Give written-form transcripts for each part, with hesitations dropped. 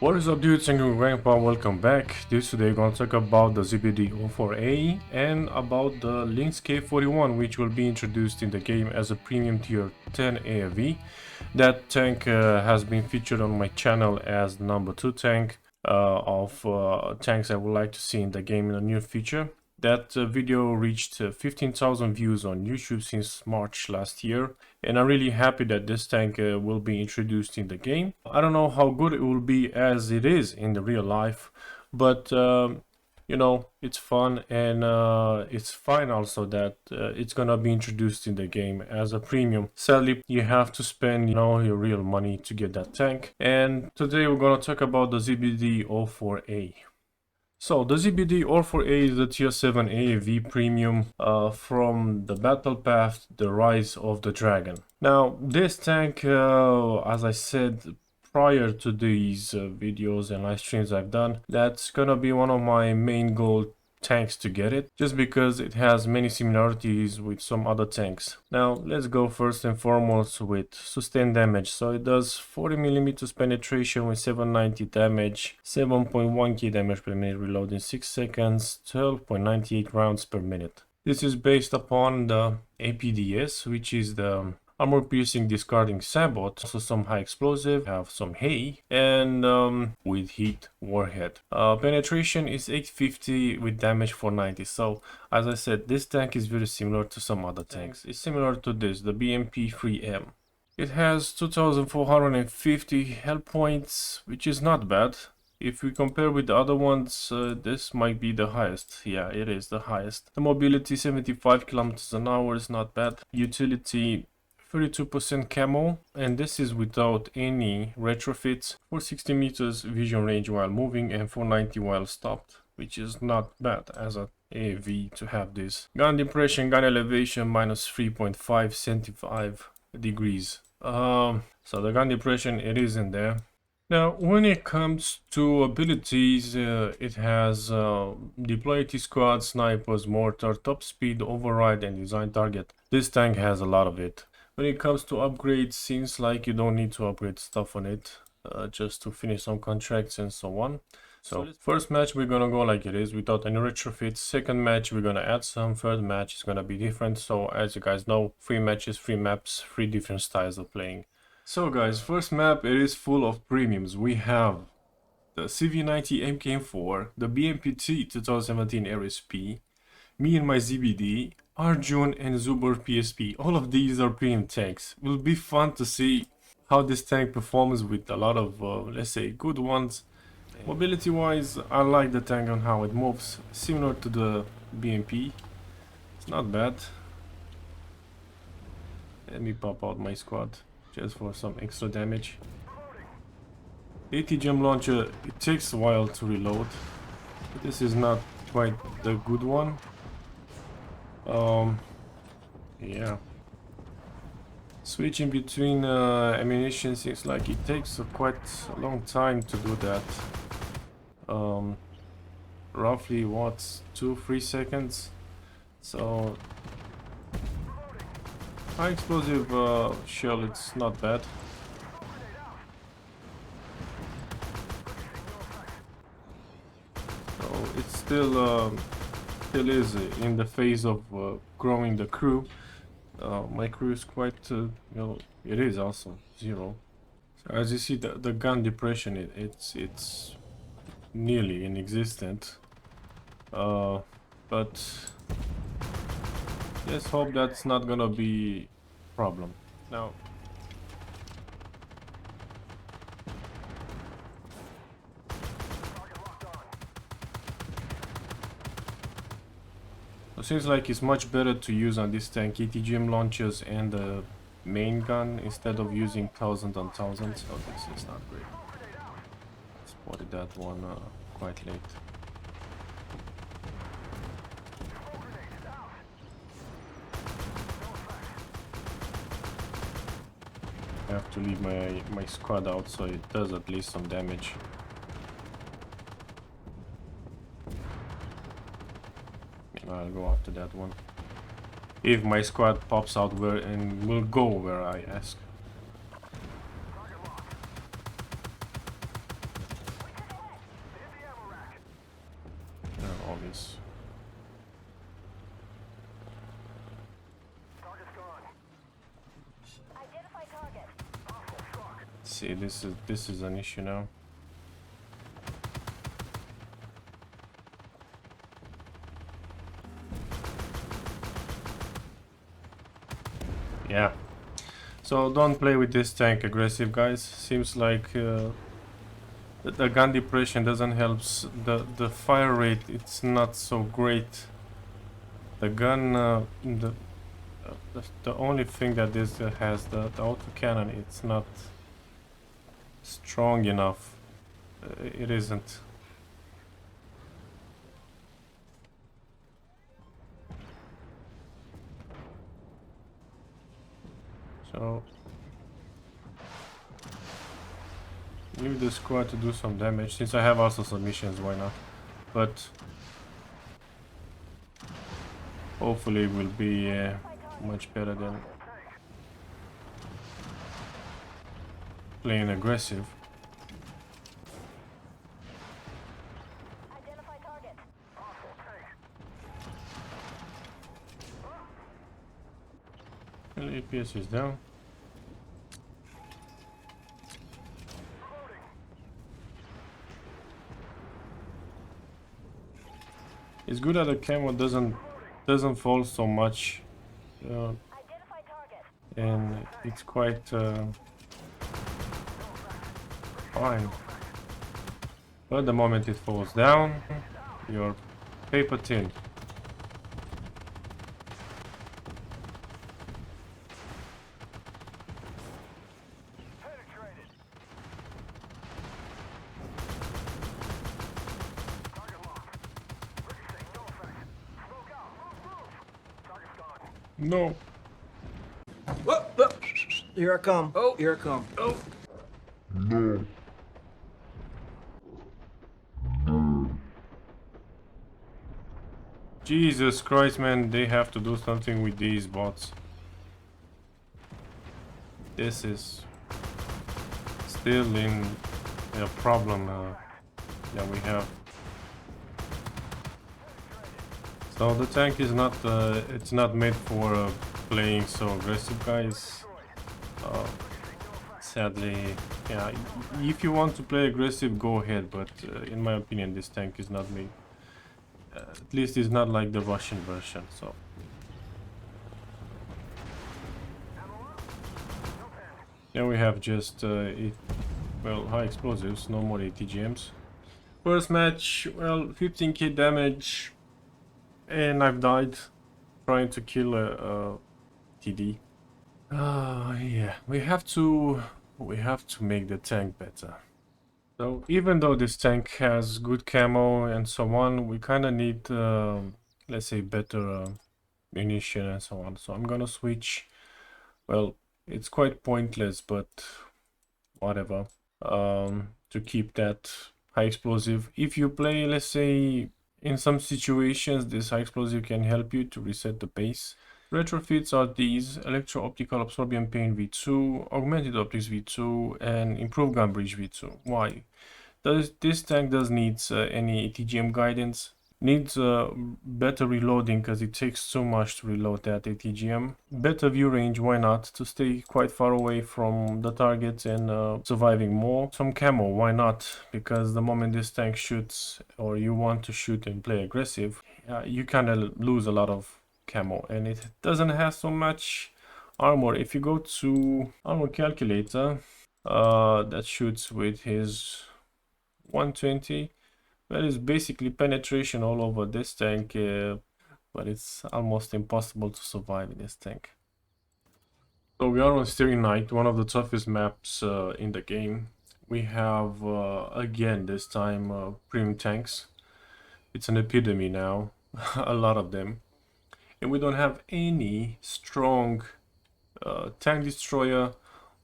What is up, dudes and grandpa? Welcome back. Today we're gonna talk about the ZBD-04A and about the Lynx K41, which will be introduced in the game as a premium tier 10 AFV. That tank has been featured on my channel as the number 2 tank of tanks I would like to see in the game in the near future. That video reached 15,000 views on YouTube since March last year, and I'm really happy that this tank will be introduced in the game. I don't know how good it will be as it is in the real life, but you know, it's fun, and it's fine also that it's gonna be introduced in the game as a premium. Sadly, you have to spend, you know, your real money to get that tank. And today we're gonna talk about the ZBD-04A. So the ZBD-04A is the tier 7 AAV premium from the battle path, the Rise of the Dragon. Now this tank, as I said prior to these videos and live streams I've done, that's gonna be one of my main goal tanks to get it, just because it has many similarities with some other tanks. Now let's go first and foremost with sustained damage. So it does 40mm penetration with 790 damage, 7.1k damage per minute reload in 6 seconds, 12.98 rounds per minute. This is based upon the APDS, which is the armor piercing discarding sabot, also some high explosive, have some hay, and with heat warhead. Penetration is 850 with damage 490. So as I said, this tank is very similar to some other tanks. It's similar to this, the BMP-3M. It has 2450 health points, which is not bad. If we compare with the other ones, this might be the highest. Yeah, it is the highest. The mobility 75 kilometers an hour is not bad. Utility 32% camo, and this is without any retrofits. 460 meters vision range while moving and 490 while stopped, which is not bad as a AV to have this. Gun depression, gun elevation minus 3.5 75 degrees. So the gun depression, it is in there. Now when it comes to abilities, it has deploy T-squad, snipers, mortar, top speed, override, and design target. This tank has a lot of it. When it comes to upgrades, seems like you don't need to upgrade stuff on it, just to finish some contracts and so on. So first match we're gonna go like it is without any retrofits. Second match we're gonna add some. Third match is gonna be different. So as you guys know, 3 matches, 3 maps, 3 different styles of playing. So guys, first map, it is full of premiums. We have the CV90 MKM4, the BMPT 2017 RSP, me and my ZBD, Arjun and Zuber PSP. All of these are premium tanks. It will be fun to see how this tank performs with a lot of, let's say, good ones. Mobility wise, I like the tank on how it moves, similar to the BMP. It's not bad. Let me pop out my squad just for some extra damage. AT-gem launcher, it takes a while to reload, but this is not quite the good one. Yeah, switching between ammunition seems like it takes quite a long time to do that. Roughly what, 2-3 seconds. So high explosive shell, it's not bad. So it's still is in the phase of growing the crew. My crew is quite, you know, it is also 0. So as you see, the gun depression, it's nearly inexistent. But let's hope that's not gonna be a problem. Now, it seems like it's much better to use on this tank AT-gem launchers and the main gun instead of using thousands on thousands. So this is not great. Spotted that one quite late. I have to leave my squad out so it does at least some damage. I'll go after that one. If my squad pops out where and will go where I ask. this. See, this is an issue now. Yeah. So don't play with this tank aggressive, guys. Seems like the gun depression doesn't help. The fire rate, it's not so great. The gun, the only thing that this has, the autocannon, it's not strong enough. It isn't. So leave the squad to do some damage. Since I have also submissions, why not? But hopefully it will be much better than playing aggressive. Well, APS is down. It's good that the camo doesn't fall so much, and it's quite fine. But the moment it falls down, you're paper thin. No. Whoop, whoop. Here I come. Oh, here I come. Oh. No. Jesus Christ, man, they have to do something with these bots. This is still in a problem that we have. So the tank is not, it's not made for playing so aggressive, guys. Sadly, yeah, if you want to play aggressive, go ahead, but in my opinion, this tank is not made. At least it's not like the Russian version, so. Then we have just, well, high explosives, no more ATGMs. First match, well, 15k damage. And I've died trying to kill a TD. Yeah, we have to make the tank better. So even though this tank has good camo and so on, we kind of need, let's say, better munition and so on. So I'm gonna switch. Well, it's quite pointless, but whatever. To keep that high explosive. If you play, let's say, in some situations, this high explosive can help you to reset the pace. Retrofits are these: Electro-Optical Absorbium Pain V2, Augmented Optics V2, and Improved Gun Bridge V2. Why? This tank does needs any ATGM guidance. Needs better reloading because it takes so much to reload that ATGM. Better view range, why not? To stay quite far away from the targets and surviving more. Some camo, why not? Because the moment this tank shoots, or you want to shoot and play aggressive, you kind of lose a lot of camo, and it doesn't have so much armor. If you go to armor calculator, that shoots with his 120. That is basically penetration all over this tank, but it's almost impossible to survive in this tank. So we are on Steering Night, one of the toughest maps in the game. We have, again, this time, premium tanks. It's an epidemic now, a lot of them. And we don't have any strong tank destroyer,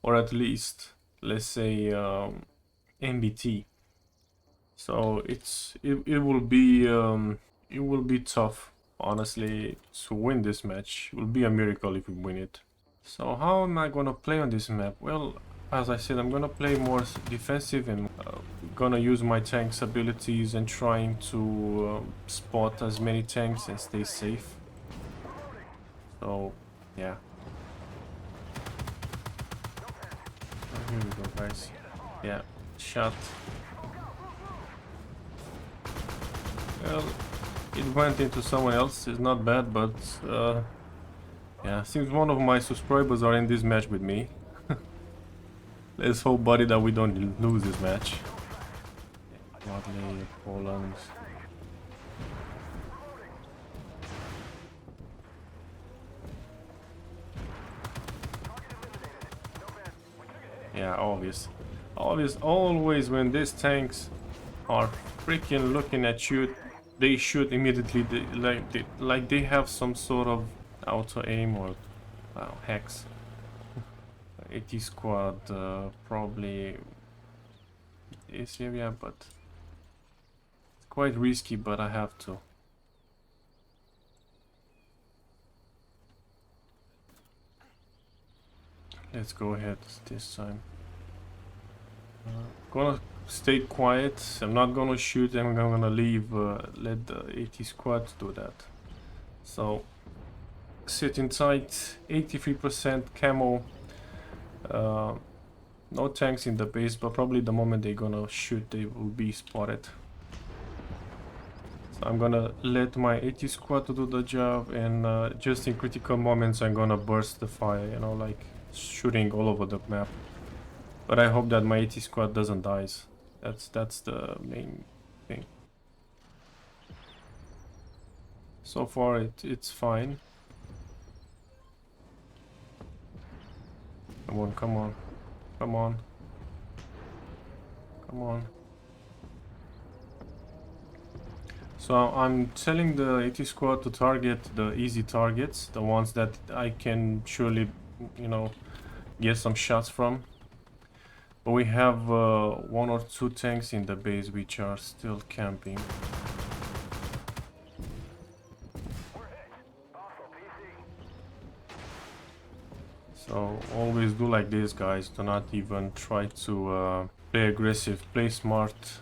or at least, let's say, MBT. So it will be tough, honestly, to win this match. It will be a miracle if we win it. So how am I gonna play on this map? Well, as I said, I'm gonna play more defensive and gonna use my tank's abilities and trying to spot as many tanks and stay safe. So, yeah. Oh, here we go, guys. Yeah, shot. Well, it went into someone else. It's not bad, but yeah, seems one of my subscribers are in this match with me. Let's hope, buddy, that we don't lose this match. Lovely, Poland. Yeah, obvious. Always when these tanks are freaking looking at you, they shoot immediately. Like they have some sort of auto aim or hacks. 80 squad, probably this area, but it's quite risky, but I have to. Let's go ahead this time. Gonna stay quiet. I'm not gonna shoot. I'm gonna leave. Let the 80 squad do that. So sitting tight. 83% camo. No tanks in the base, but probably the moment they're gonna shoot, they will be spotted. So I'm gonna let my 80 squad to do the job, and just in critical moments, I'm gonna burst the fire. You know, like shooting all over the map. But I hope that my 80 squad doesn't die. That's the main thing. So far it's fine. Come on, come on. Come on. Come on. So I'm telling the 80 squad to target the easy targets, the ones that I can surely, you know, get some shots from. But we have 1 or 2 tanks in the base which are still camping. So always do like this, guys. Do not even try to play aggressive, play smart,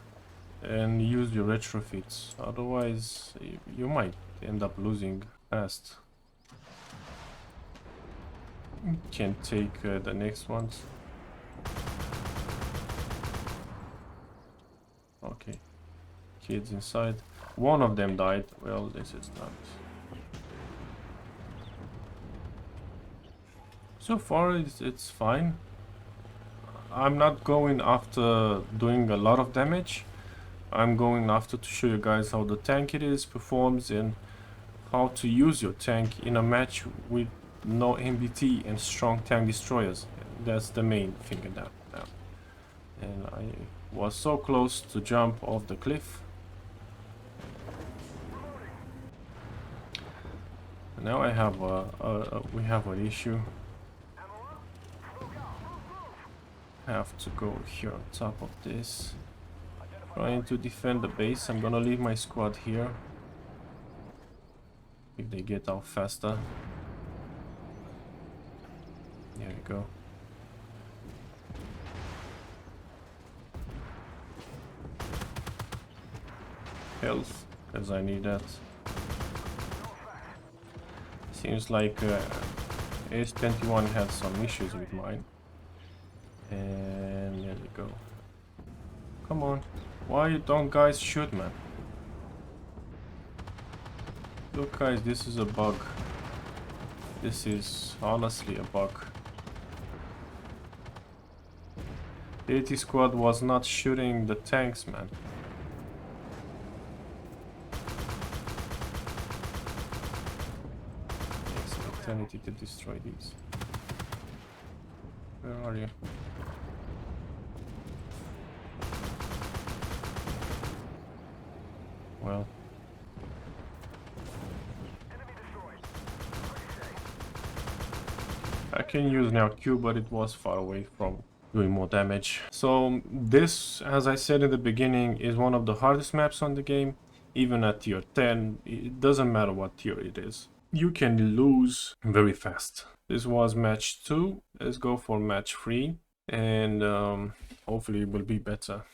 and use your retrofits. Otherwise, you might end up losing fast. Can take the next ones. Okay, kids inside. One of them died. Well, this is not. So far, it's fine. I'm not going after doing a lot of damage. I'm going after to show you guys how the tank it is, performs, and how to use your tank in a match with no MBT and strong tank destroyers. That's the main thing in that. And I was so close to jump off the cliff. Now I have we have an issue. I have to go here on top of this, trying to defend the base. I'm gonna leave my squad here if they get out faster. There we go. Health, because I need that. Seems like S21 had some issues with mine. And there we go. Come on. Why don't guys shoot, man? Look, guys, this is a bug. This is honestly a bug. The 80 squad was not shooting the tanks, man. It's an eternity to destroy these. Where are you? Well. I can use now Q, but it was far away from doing more damage. So this, as I said in the beginning, is one of the hardest maps on the game. Even at tier 10, it doesn't matter what tier it is. You can lose very fast. This was match 2. Let's go for match 3. And hopefully it will be better.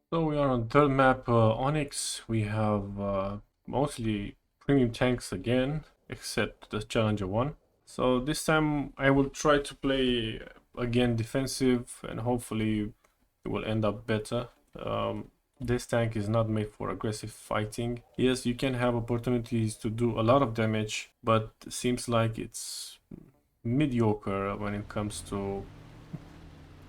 So we are on third map, Onyx. We have mostly premium tanks again, except the Challenger one. So this time I will try to play again defensive, and hopefully it will end up better. This tank is not made for aggressive fighting. Yes, you can have opportunities to do a lot of damage, but it seems like it's mediocre when it comes to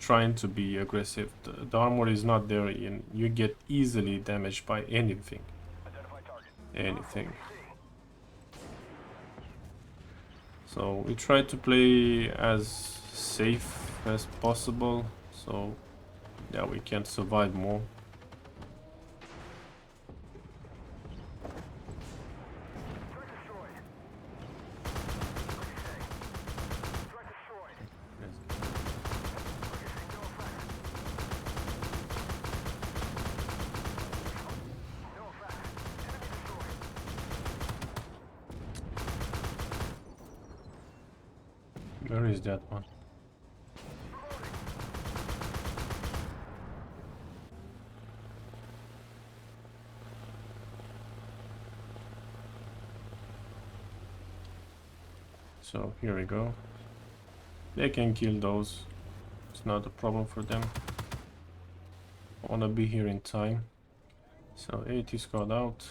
trying to be aggressive. The armor is not there, and you get easily damaged by anything. Anything. So we try to play as safe as possible, so yeah, we can survive more. Where is that one? So here we go. They can kill those. It's not a problem for them. I wanna be here in time. So 80 squad out.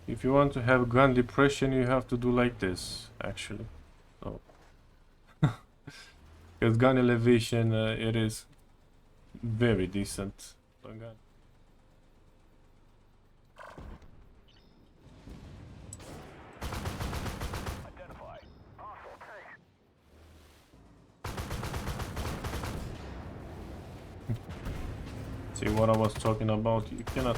If you want to have gun depression, you have to do like this, actually. So, because gun elevation, it is very decent. Gun. See what I was talking about? You cannot.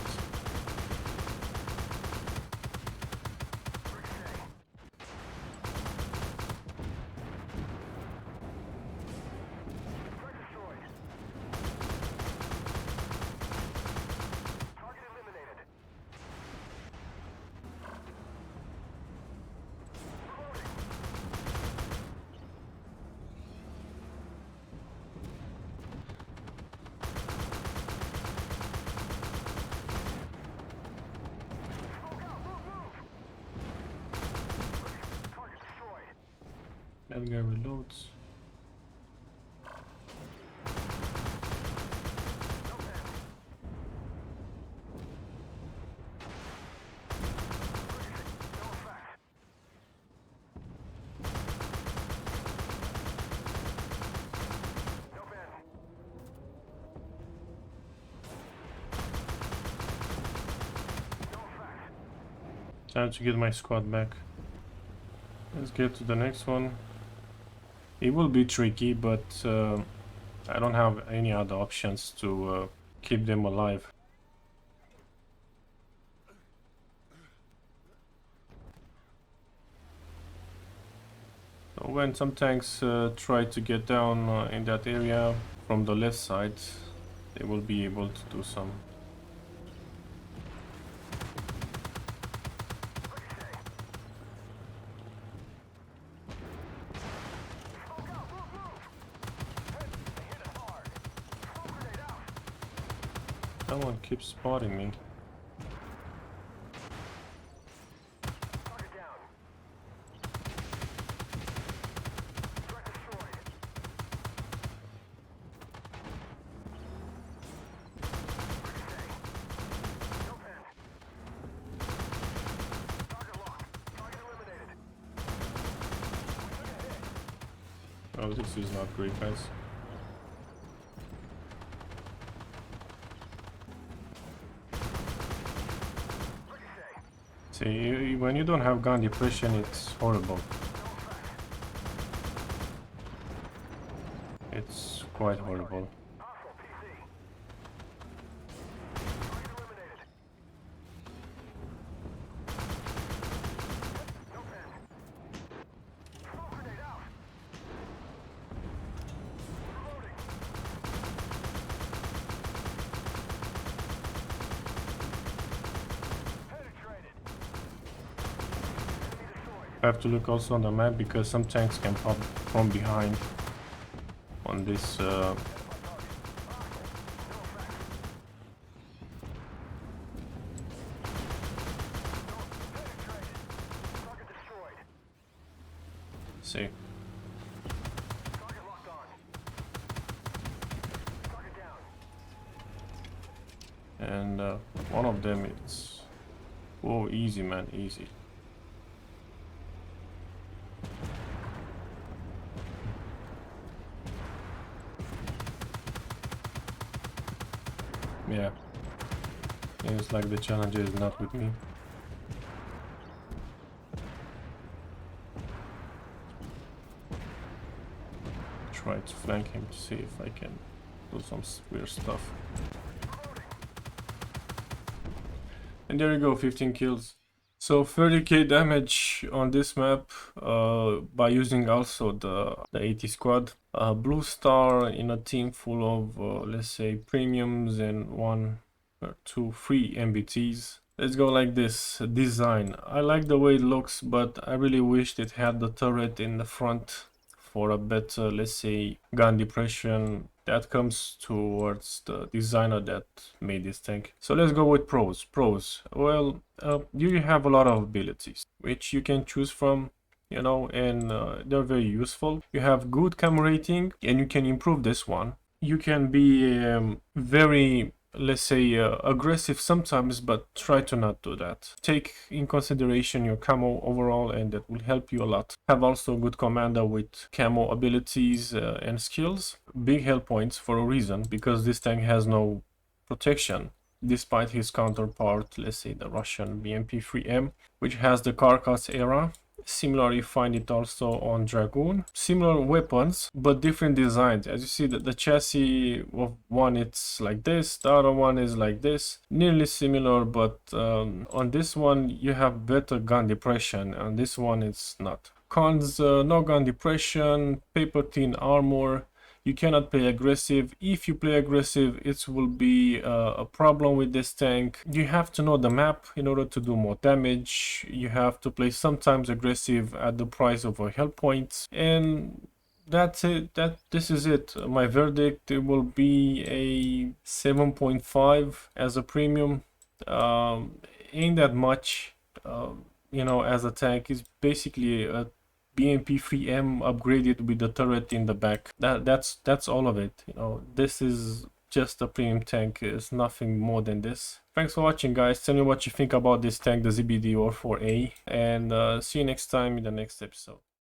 That guy reloads. Time to get my squad back. Let's get to the next one. It will be tricky, but I don't have any other options to keep them alive. So when some tanks try to get down in that area from the left side, they will be able to do some. Someone keeps spotting me. Oh, this is not great, guys. See, when you don't have gun depression, it's horrible. It's quite horrible. I have to look also on the map because some tanks can pop from behind. on this see. And one of them is, oh, easy man, easy. Yeah, it's like the challenger is not with me. Try to flank him to see if I can do some weird stuff. And there you go, 15 kills. So 30k damage on this map by using also the 80 squad. Blue star in a team full of let's say premiums and 1 or 2 free MBTs. Let's go like this. Design. I like the way it looks, but I really wished it had the turret in the front for a better, let's say, gun depression. That comes towards the designer that made this tank. So let's go with pros. Pros. Well, you have a lot of abilities which you can choose from, you know, and they're very useful. You have good camo rating, and you can improve this one. You can be very, let's say, aggressive sometimes, but try to not do that. Take in consideration your camo overall, and that will help you a lot. Have also a good commander with camo abilities and skills. Big health points for a reason, because this tank has no protection, despite his counterpart, let's say the Russian BMP-3M, which has the Carcass era. Similar, you find it also on Dragoon. Similar weapons, but different designs. As you see, the chassis of one, it's like this, the other one is like this. Nearly similar, but on this one you have better gun depression, and this one it's not. Cons, no gun depression, paper thin armor. You cannot play aggressive. If you play aggressive, it will be a problem with this tank. You have to know the map in order to do more damage. You have to play sometimes aggressive at the price of a health point. And that's it. This is it. My verdict, it will be a 7.5 as a premium. Ain't that much, you know, as a tank. It's basically a BMP-3M upgraded with the turret in the back. That's all of it. You know, this is just a premium tank. It's nothing more than this. Thanks for watching, guys. Tell me what you think about this tank, the ZBD-04A, and see you next time in the next episode.